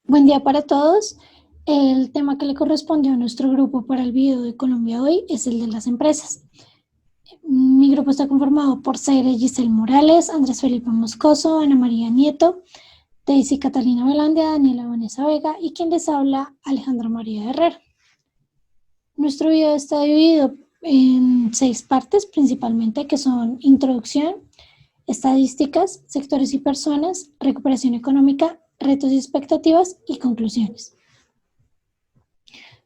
Buen día para todos. El tema que le correspondió a nuestro grupo para el video de Colombia hoy es el de las empresas. Mi grupo está conformado por Zaire Giselle Morales, Andrés Felipe Moscoso, Ana María Nieto, Daisy Catalina Velandia, Daniela Vanessa Vega y quien les habla, Alejandra María Herrera. Nuestro video está dividido en 6 partes principalmente, que son introducción, estadísticas, sectores y personas, recuperación económica, retos y expectativas y conclusiones.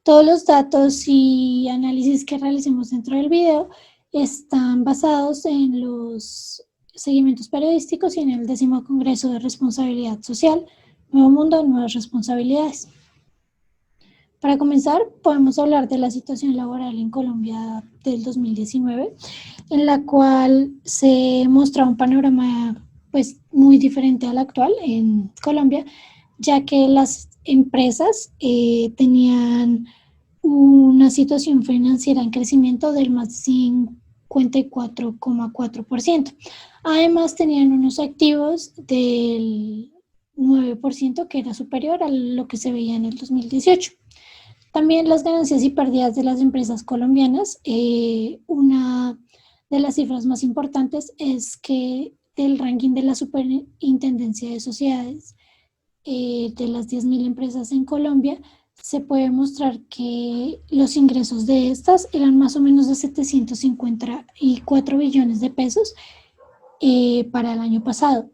Todos los datos y análisis que realicemos dentro del video están basados en los seguimientos periodísticos y en el 10º Congreso de Responsabilidad Social, Nuevo Mundo, Nuevas Responsabilidades. Para comenzar, podemos hablar de la situación laboral en Colombia del 2019, en la cual se muestra un panorama pues, muy diferente al actual en Colombia, ya que las empresas tenían una situación financiera en crecimiento del más de 54,4%. Además, tenían unos activos del 9%, que era superior a lo que se veía en el 2018. También las ganancias y pérdidas de las empresas colombianas. Una de las cifras más importantes es que del ranking de la Superintendencia de Sociedades, de las 10.000 empresas en Colombia, se puede mostrar que los ingresos de estas eran más o menos de 754 billones de pesos para el año pasado.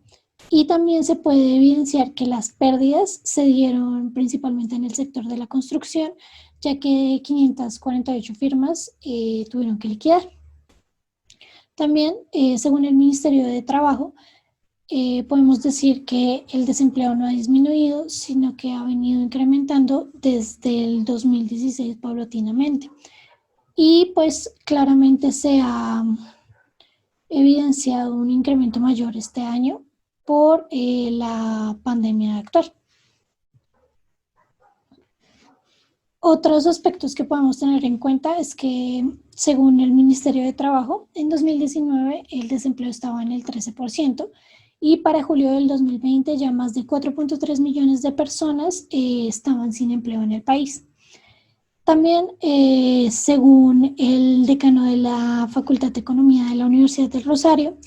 Y también se puede evidenciar que las pérdidas se dieron principalmente en el sector de la construcción, ya que 548 firmas tuvieron que liquidar. También, según el Ministerio de Trabajo, podemos decir que el desempleo no ha disminuido, sino que ha venido incrementando desde el 2016 paulatinamente. Y pues claramente se ha evidenciado un incremento mayor este año por la pandemia actual. Otros aspectos que podemos tener en cuenta es que, según el Ministerio de Trabajo, en 2019 el desempleo estaba en el 13% y para julio del 2020 ya más de 4.3 millones de personas estaban sin empleo en el país. También, según el decano de la Facultad de Economía de la Universidad del Rosario,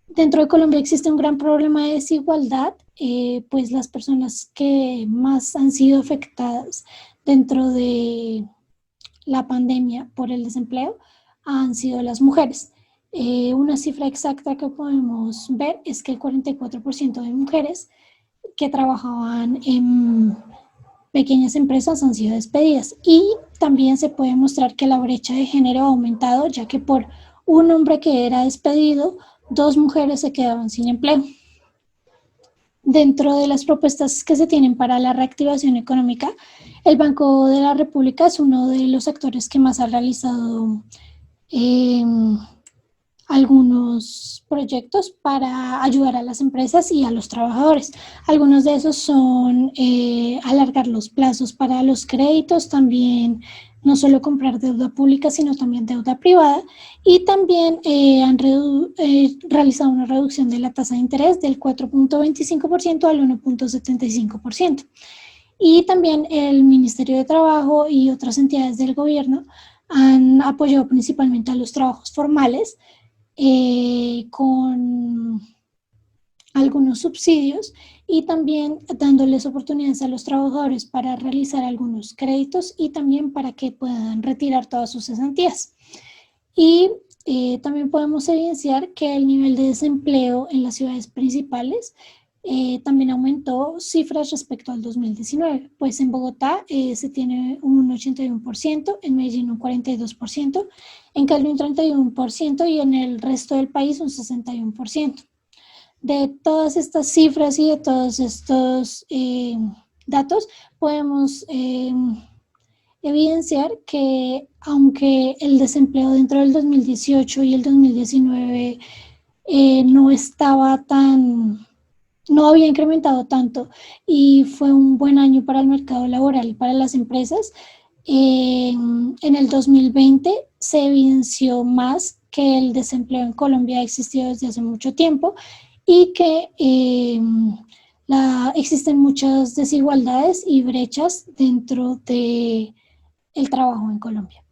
dentro de Colombia existe un gran problema de desigualdad, pues las personas que más han sido afectadas dentro de la pandemia por el desempleo han sido las mujeres. Una cifra exacta que podemos ver es que el 44% de mujeres que trabajaban en pequeñas empresas han sido despedidas, y también se puede mostrar que la brecha de género ha aumentado, ya que por un hombre que era despedido, 2 mujeres se quedaban sin empleo. Dentro de las propuestas que se tienen para la reactivación económica, el Banco de la República es uno de los actores que más ha realizado algunos proyectos para ayudar a las empresas y a los trabajadores. Algunos de esos son alargar los plazos para los créditos, también no solo comprar deuda pública, sino también deuda privada, y también han realizado una reducción de la tasa de interés del 4.25% al 1.75%. Y también el Ministerio de Trabajo y otras entidades del gobierno han apoyado principalmente a los trabajos formales, con algunos subsidios, y también dándoles oportunidades a los trabajadores para realizar algunos créditos y también para que puedan retirar todas sus cesantías. Y también podemos evidenciar que el nivel de desempleo en las ciudades principales también aumentó cifras respecto al 2019, pues en Bogotá se tiene un 81%, en Medellín un 42%, en Cali un 31% y en el resto del país un 61%. De todas estas cifras y de todos estos datos podemos evidenciar que, aunque el desempleo dentro del 2018 y el 2019 no había incrementado tanto y fue un buen año para el mercado laboral y para las empresas, en el 2020 se evidenció más que el desempleo en Colombia ha existido desde hace mucho tiempo y que Existen muchas desigualdades y brechas dentro de el trabajo en Colombia.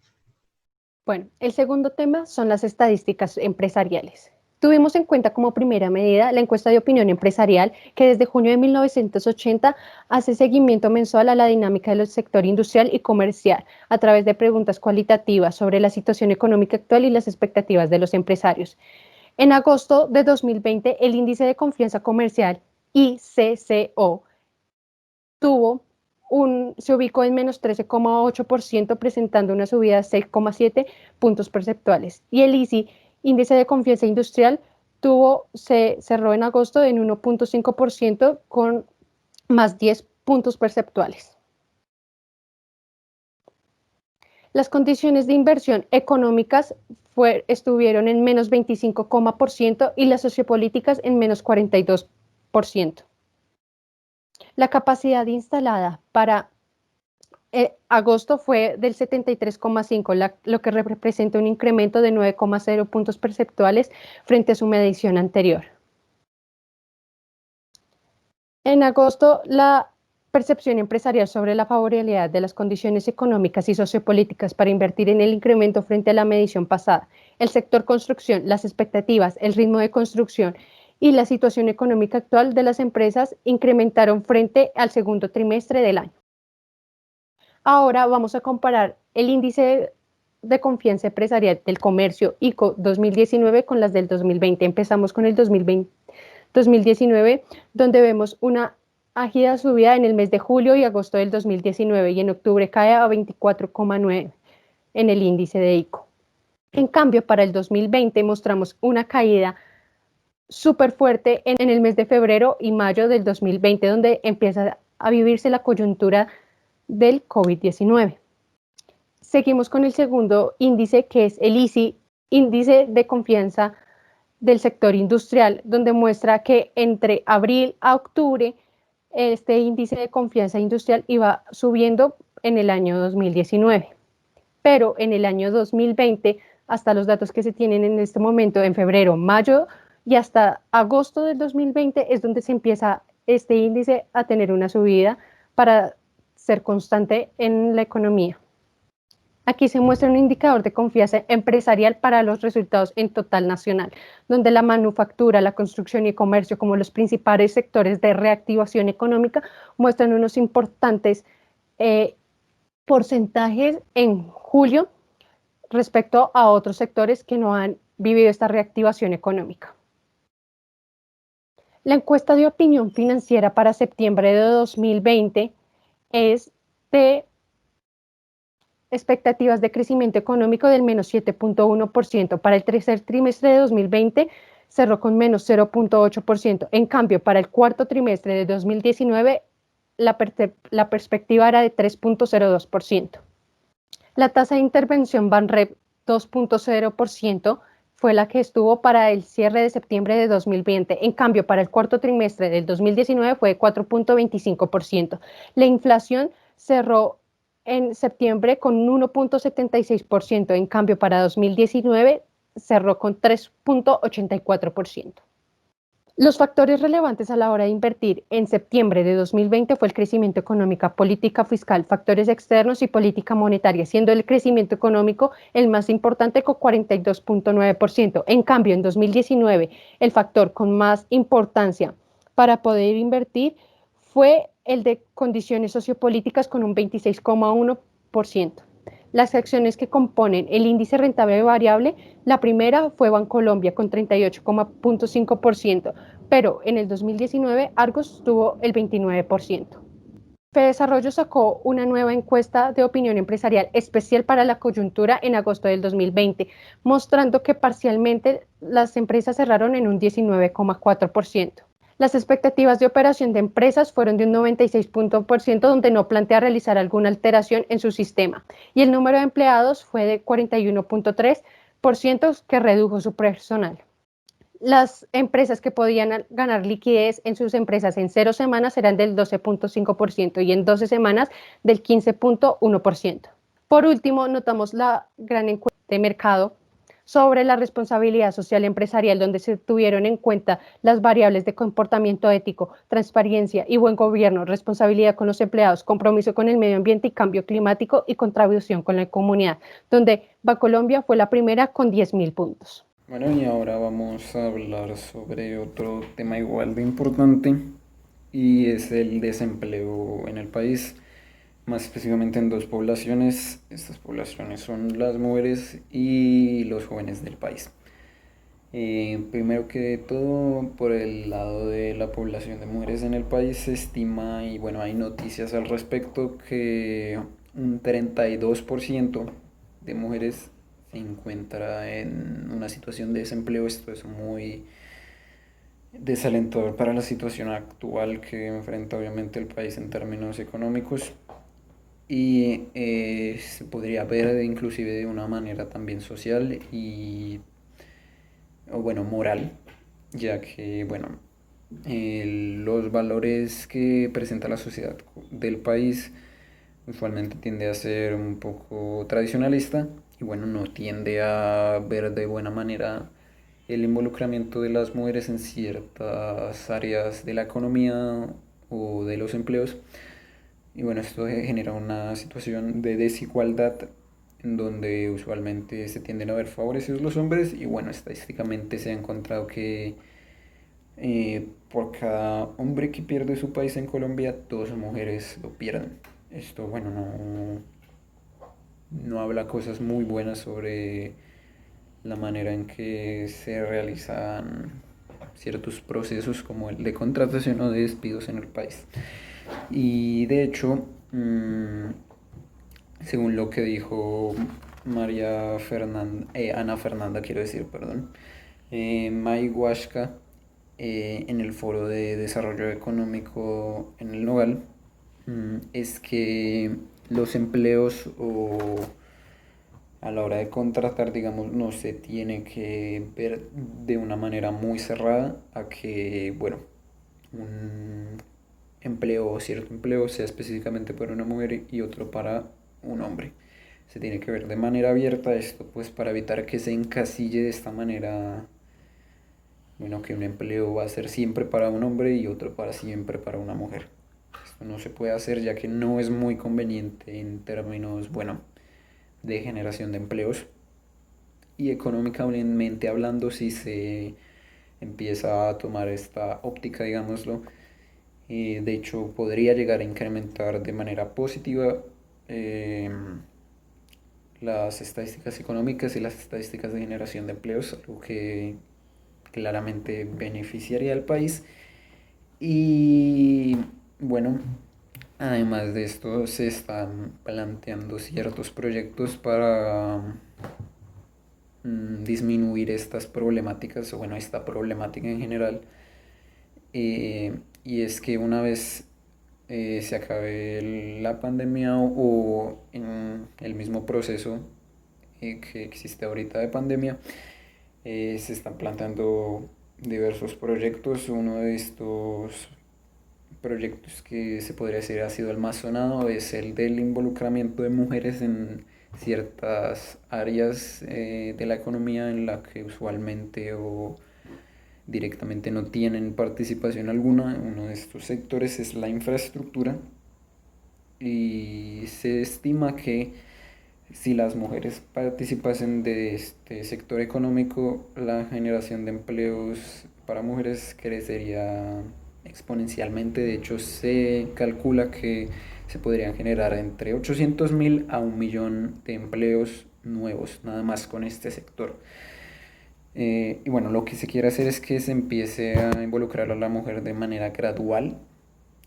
Bueno, el segundo tema son las estadísticas empresariales. Tuvimos en cuenta como primera medida la encuesta de opinión empresarial que desde junio de 1980 hace seguimiento mensual a la dinámica del sector industrial y comercial a través de preguntas cualitativas sobre la situación económica actual y las expectativas de los empresarios. En agosto de 2020, el índice de confianza comercial ICCO se ubicó en menos 13,8%, presentando una subida de 6,7 puntos percentuales. Y el ICI, índice de confianza industrial, se cerró en agosto en 1,5% con más 10 puntos percentuales. Las condiciones de inversión económicas estuvieron en menos 25,% y las sociopolíticas en menos 42%. La capacidad instalada para agosto fue del 73,5, lo que representa un incremento de 9,0 puntos percentuales frente a su medición anterior. En agosto, la percepción empresarial sobre la favorabilidad de las condiciones económicas y sociopolíticas para invertir en el incremento frente a la medición pasada. El sector construcción, las expectativas, el ritmo de construcción y la situación económica actual de las empresas incrementaron frente al segundo trimestre del año. Ahora vamos a comparar el índice de confianza empresarial del comercio ICO 2019 con las del 2020. Empezamos con el 2019, donde vemos una ágida subida en el mes de julio y agosto del 2019 y en octubre cae a 24,9 en el índice de ICO. En cambio, para el 2020 mostramos una caída súper fuerte en el mes de febrero y mayo del 2020, donde empieza a vivirse la coyuntura del COVID-19. Seguimos con el segundo índice, que es el ICI, índice de confianza del sector industrial, donde muestra que entre abril a octubre este índice de confianza industrial iba subiendo en el año 2019. Pero en el año 2020, hasta los datos que se tienen en este momento, en febrero, mayo y hasta agosto del 2020, es donde se empieza este índice a tener una subida para ser constante en la economía. Aquí se muestra un indicador de confianza empresarial para los resultados en total nacional, donde la manufactura, la construcción y el comercio, como los principales sectores de reactivación económica, muestran unos importantes porcentajes en julio respecto a otros sectores que no han vivido esta reactivación económica. La encuesta de opinión financiera para septiembre de 2020 es de expectativas de crecimiento económico del menos 7,1%. Para el tercer trimestre de 2020 cerró con menos 0,8%. En cambio, para el cuarto trimestre de 2019 la perspectiva era de 3,02%. La tasa de intervención Banrep 2,0% fue la que estuvo para el cierre de septiembre de 2020. En cambio, para el cuarto trimestre del 2019 fue de 4,25%. La inflación cerró en septiembre con 1,76%. En cambio, para 2019 cerró con 3,84%. Los factores relevantes a la hora de invertir en septiembre de 2020 fue el crecimiento económico, política fiscal, factores externos y política monetaria, siendo el crecimiento económico el más importante con 42,9%. En cambio, en 2019, el factor con más importancia para poder invertir fue el de condiciones sociopolíticas con un 26,1%. Las acciones que componen el índice rentable variable, la primera fue Bancolombia con 38,5%, pero en el 2019 Argos tuvo el 29%. Fedesarrollo sacó una nueva encuesta de opinión empresarial especial para la coyuntura en agosto del 2020, mostrando que parcialmente las empresas cerraron en un 19,4%. Las expectativas de operación de empresas fueron de un 96%, donde no plantea realizar alguna alteración en su sistema, y el número de empleados fue de 41,3%, que redujo su personal. Las empresas que podían ganar liquidez en sus empresas en 0 semanas eran del 12,5% y en 12 semanas del 15,1%. Por último, notamos la gran encuesta de mercado sobre la responsabilidad social empresarial, donde se tuvieron en cuenta las variables de comportamiento ético, transparencia y buen gobierno, responsabilidad con los empleados, compromiso con el medio ambiente y cambio climático y contribución con la comunidad, donde Bancolombia fue la primera con 10.000 puntos. Bueno, y ahora vamos a hablar sobre otro tema igual de importante y es el desempleo en el país, más específicamente en dos poblaciones. Estas poblaciones son las mujeres y los jóvenes del país. Primero que todo, por el lado de la población de mujeres en el país se estima, y bueno, hay noticias al respecto, que un 32% de mujeres se encuentra en una situación de desempleo. Esto es muy desalentador para la situación actual que enfrenta obviamente el país en términos económicos, y se podría ver inclusive de una manera también social y o bueno, moral, ya que, bueno, los valores que presenta la sociedad del país usualmente tiende a ser un poco tradicionalista y, bueno, no tiende a ver de buena manera el involucramiento de las mujeres en ciertas áreas de la economía o de los empleos. Y bueno, esto genera una situación de desigualdad en donde usualmente se tienden a ver favorecidos los hombres, y bueno, estadísticamente se ha encontrado que por cada hombre que pierde su país en Colombia, dos mujeres lo pierden. Esto, bueno, no habla cosas muy buenas sobre la manera en que se realizan ciertos procesos como el de contratación o de despidos en el país. Y de hecho, según lo que dijo Ana Fernanda, quiero decir, perdón, May Huasca, en el Foro de Desarrollo Económico en el Nogal, es que los empleos o a la hora de contratar, digamos, no se tiene que ver de una manera muy cerrada a que, bueno, un empleo o cierto empleo sea específicamente para una mujer y otro para un hombre. Se tiene que ver de manera abierta esto, pues para evitar que se encasille de esta manera, bueno, que un empleo va a ser siempre para un hombre y otro para siempre para una mujer. Esto no se puede hacer, ya que no es muy conveniente en términos, bueno, de generación de empleos, y económicamente hablando, si se empieza a tomar esta óptica, digámoslo, de hecho podría llegar a incrementar de manera positiva las estadísticas económicas y las estadísticas de generación de empleos, algo que claramente beneficiaría al país. Y bueno, además de esto, se están planteando ciertos proyectos para disminuir estas problemáticas, o bueno, esta problemática en general. Y es que una vez se acabe la pandemia o en el mismo proceso que existe ahorita de pandemia, se están planteando diversos proyectos. Uno de estos proyectos que se podría decir ha sido el más sonado es el del involucramiento de mujeres en ciertas áreas de la economía en la que usualmente o directamente no tienen participación alguna. Uno de estos sectores es la infraestructura, y se estima que si las mujeres participasen de este sector económico, la generación de empleos para mujeres crecería exponencialmente. De hecho, se calcula que se podrían generar entre 800.000 a 1.000.000 de empleos nuevos, nada más con este sector. Y bueno, lo que se quiere hacer es que se empiece a involucrar a la mujer de manera gradual,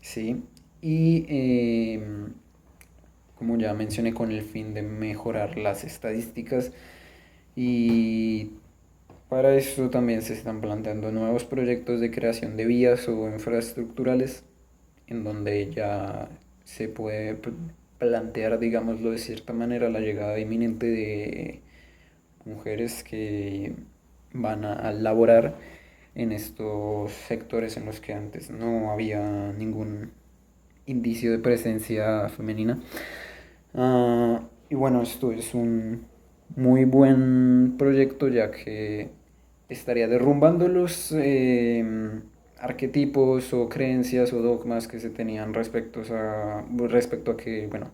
¿sí? Y como ya mencioné, con el fin de mejorar las estadísticas. Y para eso también se están planteando nuevos proyectos de creación de vías o infraestructurales, en donde ya se puede plantear, digámoslo de cierta manera, la llegada inminente de mujeres que van a laborar en estos sectores en los que antes no había ningún indicio de presencia femenina. Y bueno, esto es un muy buen proyecto, ya que estaría derrumbando los arquetipos o creencias o dogmas que se tenían respecto a que, bueno,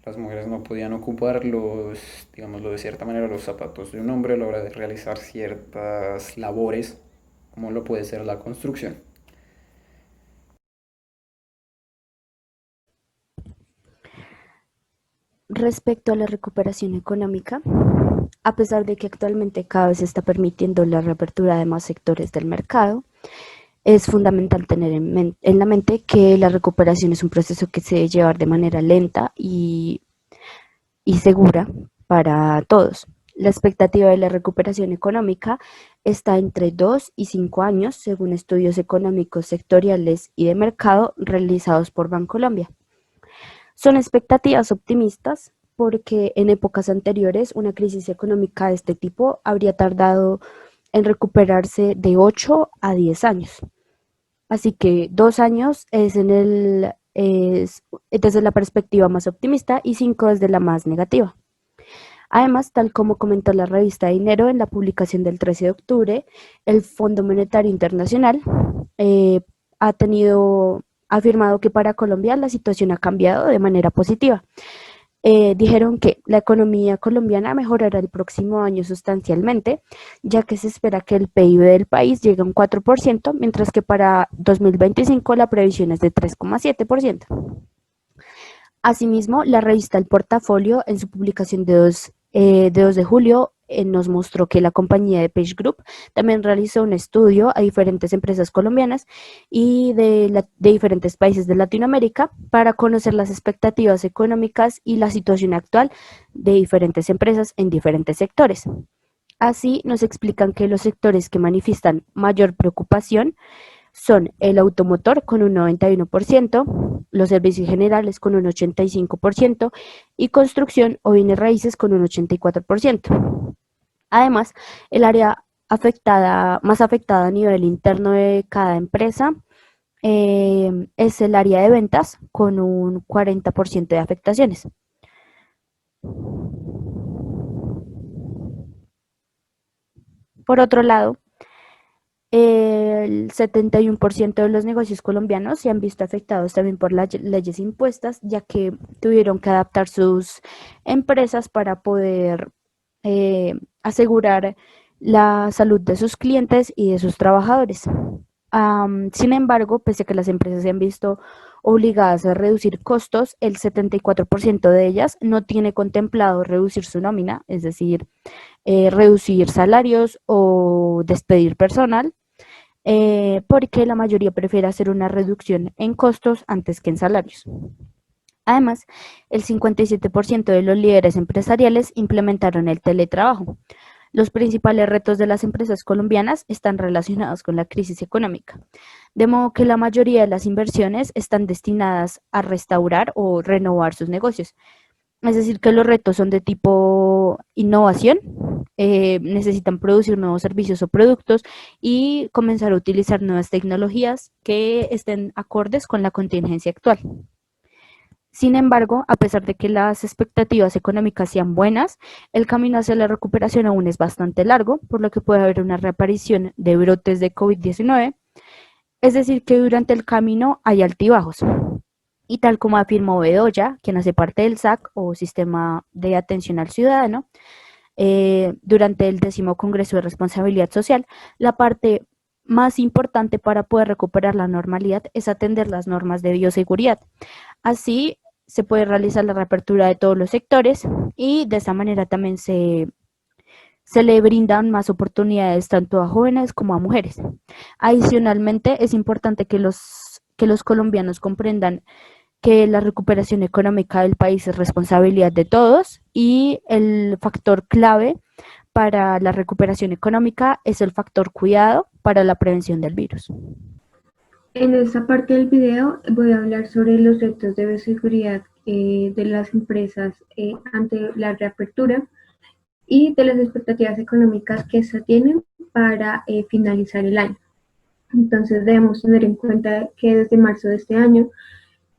las mujeres no podían ocupar digámoslo de cierta manera, los zapatos de un hombre a la hora de realizar ciertas labores, como lo puede ser la construcción. Respecto a la recuperación económica, a pesar de que actualmente cada vez se está permitiendo la reapertura de más sectores del mercado, es fundamental tener en la mente que la recuperación es un proceso que se debe llevar de manera lenta y segura para todos. La expectativa de la recuperación económica está entre 2 y 5 años, según estudios económicos sectoriales y de mercado realizados por Bancolombia. Son expectativas optimistas porque en épocas anteriores una crisis económica de este tipo habría tardado en recuperarse de 8 a 10 años. Así que 2 años es desde la perspectiva más optimista y 5 desde la más negativa. Además, tal como comentó la revista Dinero en la publicación del 13 de octubre, el Fondo Monetario Internacional eh, ha afirmado que para Colombia la situación ha cambiado de manera positiva. Dijeron que la economía colombiana mejorará el próximo año sustancialmente, ya que se espera que el PIB del país llegue a un 4%, mientras que para 2025 la previsión es de 3,7%. Asimismo, la revista El Portafolio, en su publicación de 2 de julio, nos mostró que la compañía de Page Group también realizó un estudio a diferentes empresas colombianas y de diferentes países de Latinoamérica para conocer las expectativas económicas y la situación actual de diferentes empresas en diferentes sectores. Así, nos explican que los sectores que manifiestan mayor preocupación son el automotor con un 91%, los servicios generales con un 85% y construcción o bienes raíces con un 84%. Además, el área más afectada a nivel interno de cada empresa es el área de ventas con un 40% de afectaciones. Por otro lado, el 71% de los negocios colombianos se han visto afectados también por las leyes impuestas, ya que tuvieron que adaptar sus empresas para poder asegurar la salud de sus clientes y de sus trabajadores. Sin embargo, pese a que las empresas se han visto obligadas a reducir costos, el 74% de ellas no tiene contemplado reducir su nómina, es decir, reducir salarios o despedir personal, porque la mayoría prefiere hacer una reducción en costos antes que en salarios. Además, el 57% de los líderes empresariales implementaron el teletrabajo. Los principales retos de las empresas colombianas están relacionados con la crisis económica, de modo que la mayoría de las inversiones están destinadas a restaurar o renovar sus negocios. Es decir, que los retos son de tipo innovación, necesitan producir nuevos servicios o productos y comenzar a utilizar nuevas tecnologías que estén acordes con la contingencia actual. Sin embargo, a pesar de que las expectativas económicas sean buenas, el camino hacia la recuperación aún es bastante largo, por lo que puede haber una reaparición de brotes de COVID-19, es decir, que durante el camino hay altibajos. Y tal como afirmó Bedoya, quien hace parte del SAC o Sistema de Atención al Ciudadano, durante el 10º Congreso de Responsabilidad Social, la parte más importante para poder recuperar la normalidad es atender las normas de bioseguridad. Así se puede realizar la reapertura de todos los sectores y de esa manera también se le brindan más oportunidades tanto a jóvenes como a mujeres. Adicionalmente, es importante que los colombianos comprendan que la recuperación económica del país es responsabilidad de todos y el factor clave para la recuperación económica es el factor cuidado para la prevención del virus. En esta parte del video voy a hablar sobre los retos de bioseguridad de las empresas ante la reapertura y de las expectativas económicas que se tienen para finalizar el año. Entonces debemos tener en cuenta que desde marzo de este año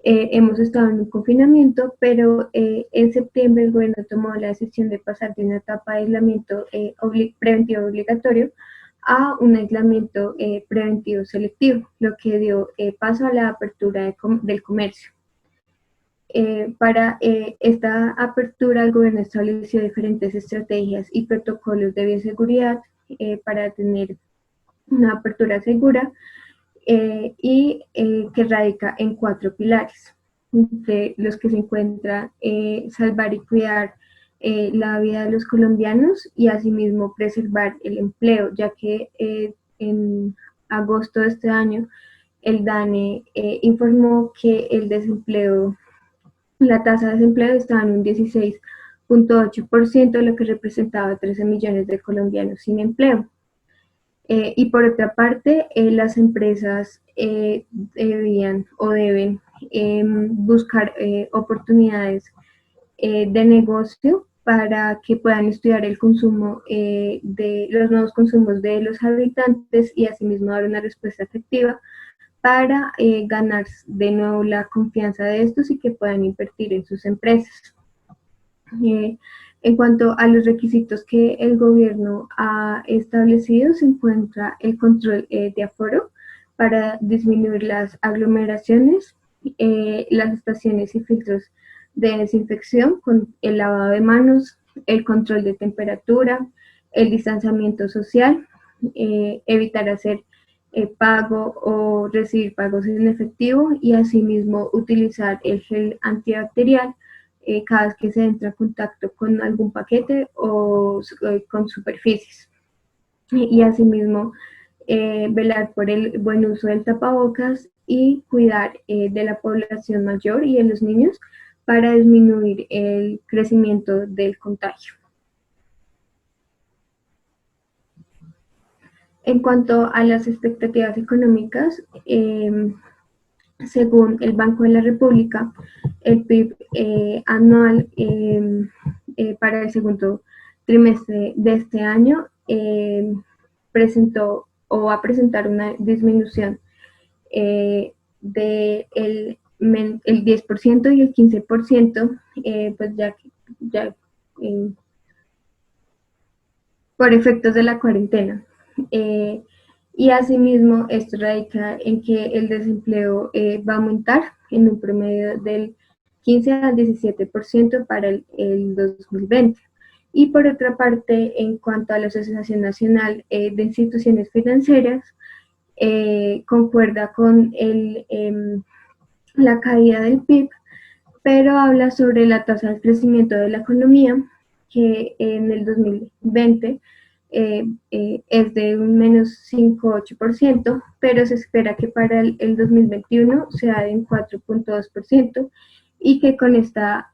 hemos estado en un confinamiento, pero en septiembre el gobierno tomó la decisión de pasar de una etapa de aislamiento preventivo obligatorio a un aislamiento preventivo selectivo, lo que dio paso a la apertura del comercio. Para esta apertura, el gobierno estableció diferentes estrategias y protocolos de bioseguridad para tener una apertura segura y que radica en 4 pilares, entre los que se encuentra salvar y cuidar la vida de los colombianos y asimismo preservar el empleo, ya que en agosto de este año el DANE informó que el desempleo, la tasa de desempleo estaba en un 16.8%, lo que representaba 13 millones de colombianos sin empleo. Y por otra parte, las empresas debían o deben buscar oportunidades de negocio para que puedan estudiar el consumo de los nuevos consumos de los habitantes y asimismo dar una respuesta efectiva para ganar de nuevo la confianza de estos y que puedan invertir en sus empresas. En cuanto a los requisitos que el gobierno ha establecido, se encuentra el control de aforo para disminuir las aglomeraciones, las estaciones y filtros de desinfección con el lavado de manos, el control de temperatura, el distanciamiento social, evitar hacer pago o recibir pagos en efectivo y asimismo utilizar el gel antibacterial cada vez que se entra en contacto con algún paquete o con superficies. Y asimismo, velar por el buen uso del tapabocas y cuidar de la población mayor y de los niños para disminuir el crecimiento del contagio. En cuanto a las expectativas económicas, según el Banco de la República, el PIB anual para el segundo trimestre de este año presentó o va a presentar una disminución del el 10% y el 15%, pues ya por efectos de la cuarentena. Y asimismo, esto radica en que el desempleo va a aumentar en un promedio del 15 al 17% para el 2020. Y por otra parte, en cuanto a la Asociación Nacional de Instituciones Financieras, concuerda con la caída del PIB, pero habla sobre la tasa de crecimiento de la economía, que en el 2020 es de un menos 5,8%, pero se espera que para el 2021 sea de un 4,2% y que con esta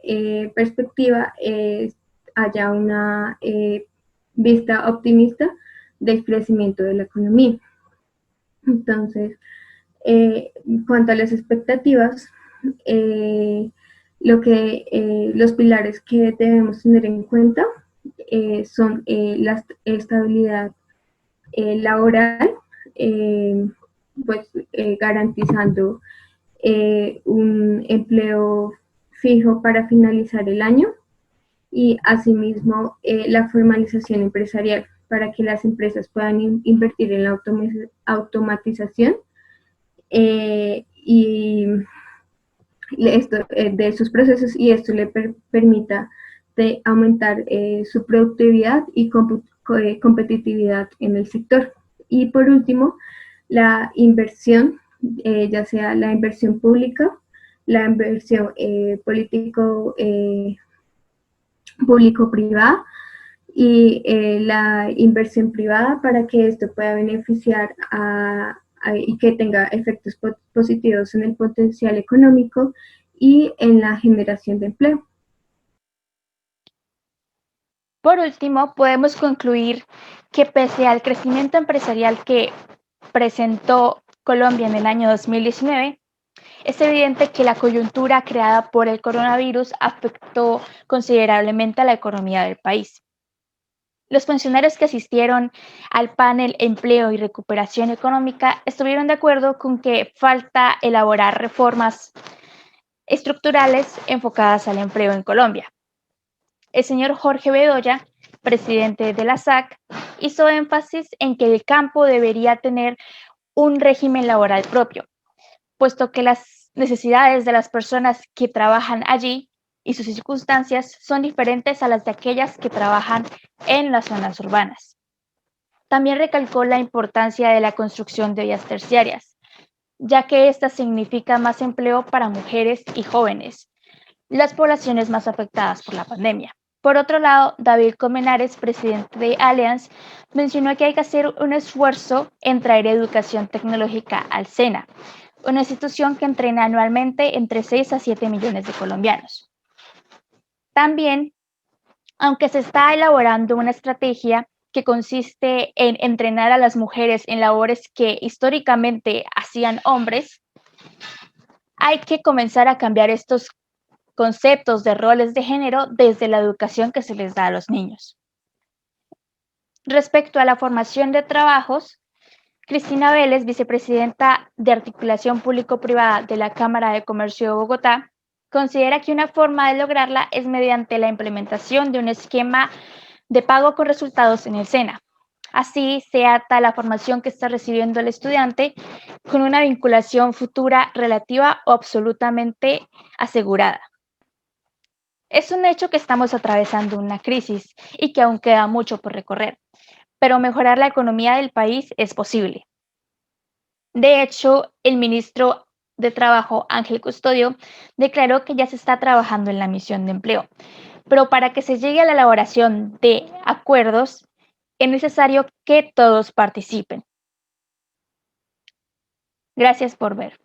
perspectiva haya una vista optimista del crecimiento de la economía. Entonces, en cuanto a las expectativas, los pilares que debemos tener en cuenta son la estabilidad laboral, pues garantizando un empleo fijo para finalizar el año y asimismo la formalización empresarial para que las empresas puedan invertir en la automatización y esto, de sus procesos, y esto le permita de aumentar su productividad y competitividad en el sector. Y por último, la inversión, ya sea la inversión pública, la inversión público-privada y la inversión privada para que esto pueda beneficiar y que tenga efectos positivos en el potencial económico y en la generación de empleo. Por último, podemos concluir que pese al crecimiento empresarial que presentó Colombia en el año 2019, es evidente que la coyuntura creada por el coronavirus afectó considerablemente a la economía del país. Los funcionarios que asistieron al panel Empleo y Recuperación Económica estuvieron de acuerdo con que falta elaborar reformas estructurales enfocadas al empleo en Colombia. El señor Jorge Bedoya, presidente de la SAC, hizo énfasis en que el campo debería tener un régimen laboral propio, puesto que las necesidades de las personas que trabajan allí y sus circunstancias son diferentes a las de aquellas que trabajan en las zonas urbanas. También recalcó la importancia de la construcción de vías terciarias, ya que esta significa más empleo para mujeres y jóvenes, las poblaciones más afectadas por la pandemia. Por otro lado, David Colmenares, presidente de Allianz, mencionó que hay que hacer un esfuerzo en traer educación tecnológica al SENA, una institución que entrena anualmente entre 6 a 7 millones de colombianos. También, aunque se está elaborando una estrategia que consiste en entrenar a las mujeres en labores que históricamente hacían hombres, hay que comenzar a cambiar estos conceptos de roles de género desde la educación que se les da a los niños. Respecto a la formación de trabajos, Cristina Vélez, vicepresidenta de Articulación Público-Privada de la Cámara de Comercio de Bogotá, considera que una forma de lograrla es mediante la implementación de un esquema de pago con resultados en el SENA. Así se ata la formación que está recibiendo el estudiante con una vinculación futura relativa o absolutamente asegurada. Es un hecho que estamos atravesando una crisis y que aún queda mucho por recorrer, pero mejorar la economía del país es posible. De hecho, el ministro de Trabajo, Ángel Custodio, declaró que ya se está trabajando en la misión de empleo, pero para que se llegue a la elaboración de acuerdos, es necesario que todos participen. Gracias por ver.